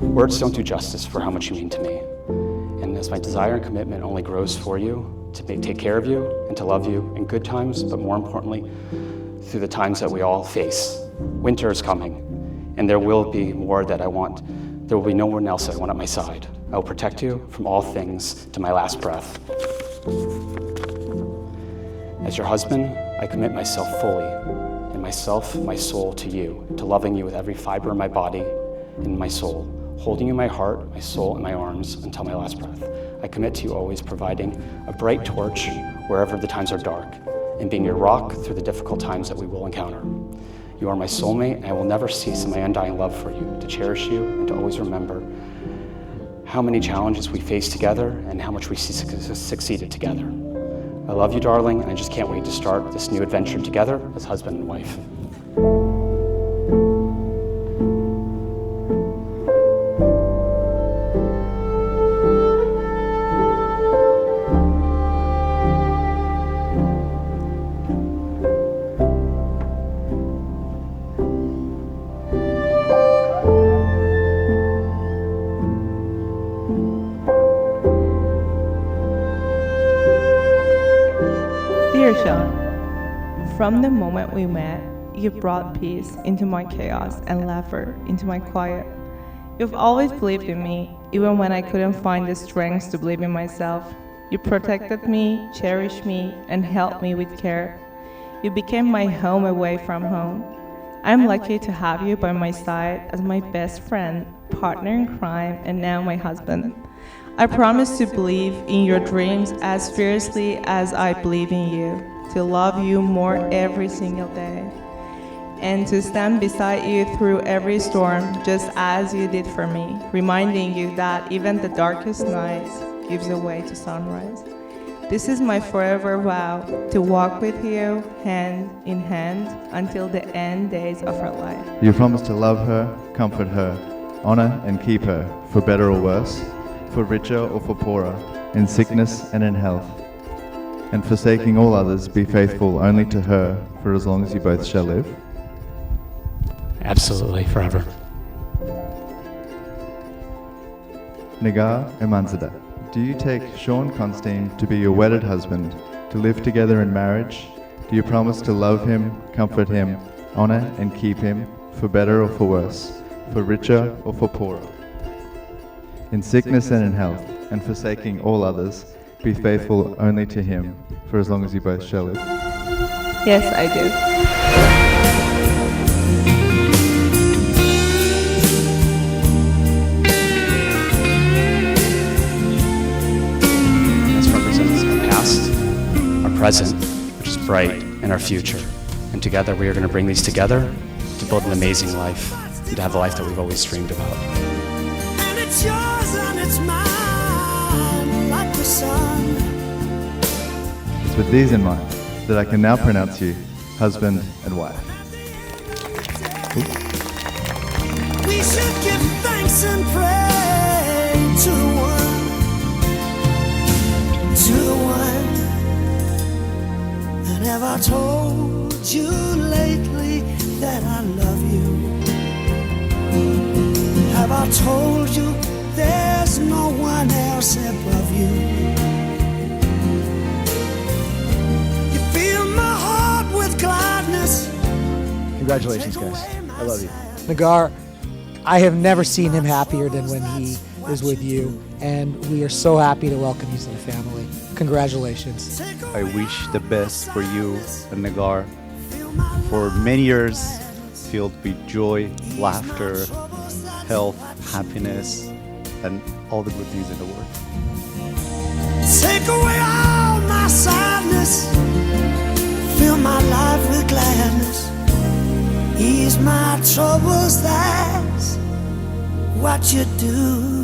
Words don't do justice for how much you mean to me. And as my desire and commitment only grows for you, to take care of you and to love you in good times, but more importantly, through the times that we all face. Winter is coming, and there will be more that I want. There will be no one else that I want at my side. I will protect you from all things to my last breath. As your husband, I commit myself fully, and myself, my soul, to you, to loving you with every fiber in my body and my soul, holding you in my heart, my soul, and my arms until my last breath. I commit to you always providing a bright torch wherever the times are dark, and being your rock through the difficult times that we will encounter. You are my soulmate, and I will never cease in my undying love for you, to cherish you and to always remember how many challenges we faced together and how much we succeeded together. I love you, darling, and I just can't wait to start this new adventure together as husband and wife. Dear Sean, from the moment we met, you brought peace into my chaos and laughter into my quiet. You've always believed in me, even when I couldn't find the strength to believe in myself. You protected me, cherished me, and held me with care. You became my home away from home. I'm lucky to have you by my side as my best friend, partner in crime, and now my husband. I promise to believe in your dreams as fiercely as I believe in you, to love you more every single day, and to stand beside you through every storm just as you did for me, reminding you that even the darkest night gives way to sunrise. This is my forever vow, to walk with you hand in hand until the end days of our life. You promise to love her, comfort her, honor and keep her, for better or worse, for richer or for poorer, in sickness and in health, and forsaking all others, be faithful only to her for as long as you both shall live. Absolutely, forever. Negar and do you take Sean Constantine to be your wedded husband, to live together in marriage? Do you promise to love him, comfort him, honor and keep him, for better or for worse, for richer or for poorer, in sickness and in health, and forsaking all others, be faithful only to him for as long as you both shall live? Yes, I do. This represents our past, our present, which is bright, and our future. And together we are going to bring these together to build an amazing life, and to have the life that we've always dreamed about. And it's yours and it's mine, like the sun. It's with these in mind that I can now pronounce you husband and wife. We should give thanks and pray to the one that have I told you lately that I love you? Have I told you there's no one else above you? You fill my heart with gladness. Congratulations, guys. I love you. Negar, I have never seen him happier than when he is with you, and we are so happy to welcome you to the family. Congratulations. I wish the best for you and Negar for many years filled with joy, laughter, health, happiness, and all the good things in the world. Take away all my sadness, fill my life with gladness, ease my troubles, that's what you do.